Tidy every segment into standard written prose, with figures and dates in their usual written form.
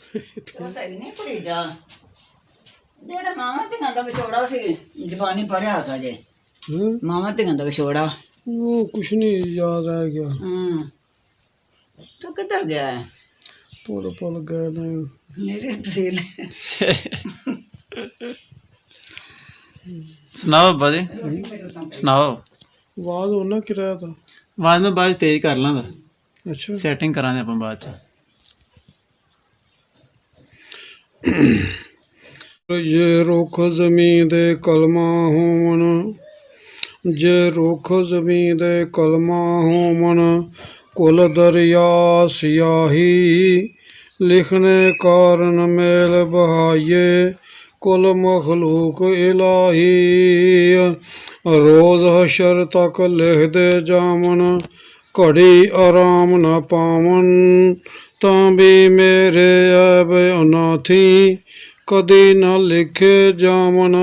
ਸਹੀ ਨਹੀਂ ਕੁੜੀ ਜਾ ਜਿਹੜਾ ਮਾਵਾਂ ਧੀਆਂ ਦਾ ਵਿਛੋੜਾ ਸੀ ਜਵਾਨੀ ਪੜਿਆ ਸਾਡੇ ਮਾਵਾਂ ਧੀਆਂ ਦਾ ਵਿਛੋੜਾ ਉਹ ਕੁਛ ਨਹੀਂ ਯਾਦ ਰਹਿ ਗਿਆ। ਤੂੰ ਕਿੱਧਰ ਗਿਆ ਹੈ? ਪੁੱਲ ਗਏ ਨੇ ਮੇਰੀ ਤਸੀਲ ਸੁਣਾਓ ਬਾਬਾ ਜੀ, ਸੁਣਾਓ। ਆਵਾਜ਼ ਉਹਨਾਂ ਕਿਰਾਇਆ ਤਾਂ ਆਵਾਜ਼ ਮੈਂ ਬਾਅਦ 'ਚ ਤੇਜ਼ ਕਰ ਲਾਂਗਾ, ਅੱਛਾ ਸੈਟਿੰਗ ਕਰਾਂਗੇ ਆਪਾਂ ਬਾਅਦ 'ਚ। ਜੇ ਰੁੱਖ ਜ਼ਮੀਨ ਦੇ ਕਲਮਾਂ ਹੋਵਣ, ਜੇ ਰੁੱਖ ਜ਼ਮੀਨ ਦੇ ਕਲਮਾਂ ਹੋਵਣ, ਕੁਲ ਦਰਿਆ ਸਿਆਹੀ ਲਿਖਣੇ ਕਾਰਨ ਮੇਲ ਬਹਾਈਏ, ਕੁਲ ਮਖਲੂਕ ਇਲਾਹੀ ਰੋਜ਼ ਹਸ਼ਰ ਤੱਕ ਲਿਖਦੇ ਜਾਵਣ, ਘੜੀ ਆਰਾਮ ਨਾ ਪਾਵਣ, ਤਾਂ ਵੀ ਮੇਰੇ ਐਬ ਅਨਾਥੀ ਕਦੀ ਨਾ ਲਿਖੇ ਜਾਵਣ।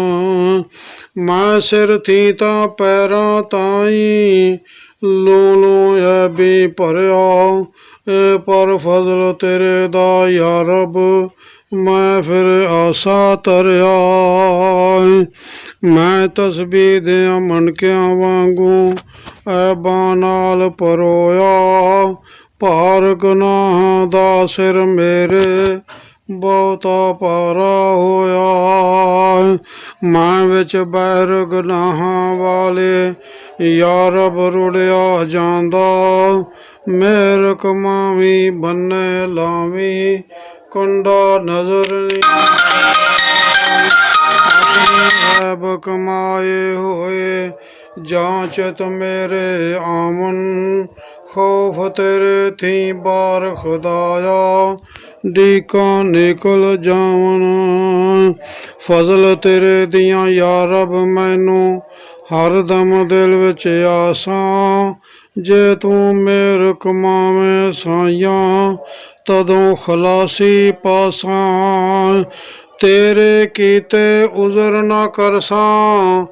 ਮੈਂ ਸਿਰ ਥੀ ਤਾਂ ਪੈਰਾਂ ਤਾਈਂ ਲੋ ਐਬੀ ਭਰਿਆ, ਏ ਪਰ ਫਜ਼ਲ ਤੇਰੇ ਦਾ ਯਾ ਰੱਬ ਮੈਂ ਫਿਰ ਆਸਾ ਤਰਿਆ। ਮੈਂ ਤਸਬੀਹ ਦਿਆਂ ਮਣਕਿਆਂ ਵਾਂਗੂ ਐਬਾਂ ਨਾਲ ਪਰੋਇਆ, ਭਾਰ ਗੁਨਾਹਾਂ ਦਾ ਸਿਰ ਮੇਰੇ ਬਹੁਤਾ ਭਾਰਾ ਹੋਇਆ। ਮੈਂ ਵਿੱਚ ਬਹਿਰ ਗੁਨਾਹਾਂ ਵਾਲੇ ਯਾ ਰੱਬ ਰੁੜਿਆ ਜਾਂਦਾ, ਮੇਰ ਕਮਾਵੀਂ ਬੰਨੇ ਲਾਵੀਂ ਕੰਡਾ ਨਜ਼ਰ ਨੀ ਐਬ ਕਮਾਏ ਹੋਏ ਜਾਂਚਤ ਮੇਰੇ ਆਮਨ, ਖੌਫ ਤੇਰੇ ਥੀ ਬਾਰ ਖੁਦਾਇਆ ਡੀਕਾਂ ਨਿਕਲ ਜਾਵਣ। ਫਜ਼ਲ ਤੇਰੇ ਦੀਆਂ ਯਾ ਰੱਬ ਮੈਨੂੰ ਹਰ ਦਮ ਦਿਲ ਵਿੱਚ ਆਸਾਂ, ਜੇ ਤੂੰ ਮੇਰ ਕਮਾਵੇਂ ਸਾਈਆਂ ਤਦੋਂ ਖਲਾਸੀ ਪਾਸਾਂ। ਤੇਰੇ ਕੀਤੇ ਉਜ਼ਰ ਨਾ ਕਰਸਾਂ,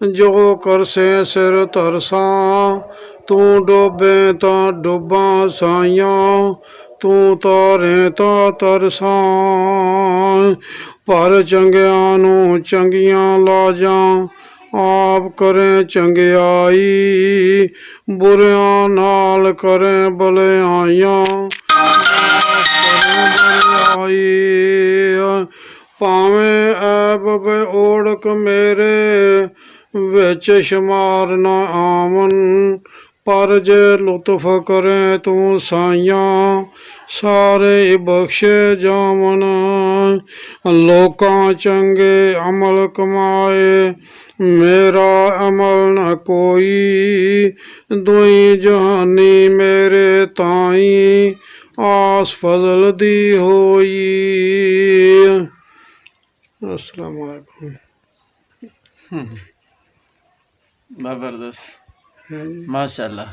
ਜੋ ਕਰਸੇ ਸਿਰ ਧਰਸਾਂ, ਤੂੰ ਡੋਬੇ ਤਾਂ ਡੁੱਬਾਂ ਸਾਈਆਂ, ਤੂੰ ਤਾਰੇ ਤਾਂ ਤਰਸਾਂ। ਪਰ ਚੰਗਿਆਂ ਨੂੰ ਚੰਗੀਆਂ ਲਾਜਾਂ ਆਪ ਕਰੇ ਚੰਗਿਆਈ, ਬੁਰਿਆਂ ਨਾਲ ਕਰੇ ਭਲਾਈਆਂ ਭਾਵੇਂ ਐਬ ਓੜਕ ਮੇਰੇ ਵਿੱਚ ਸ਼ਮਾਰ ਨਾ ਆਵਣ, ਪਰ ਜੇ ਲੁਤਫ ਕਰੇ ਤੂੰ ਸਾਈਆਂ ਸਾਰੇ ਬਖਸ਼ੇ ਜਾਵਣ। ਲੋਕਾਂ ਚੰਗੇ ਅਮਲ ਕਮਾਏ ਮੇਰਾ ਅਮਲ ਨਾ ਕੋਈ, ਦੁਈ ਜਹਾਨੀ ਮੇਰੇ ਤਾਈਂ ਆਸ ਫਜ਼ਲ ਦੀ ਹੋਈ। अस्सलाम वालेकुम। ਜ਼ਬਰਦਸਤ, ਮਾਸ਼ਾਅੱਲਾ।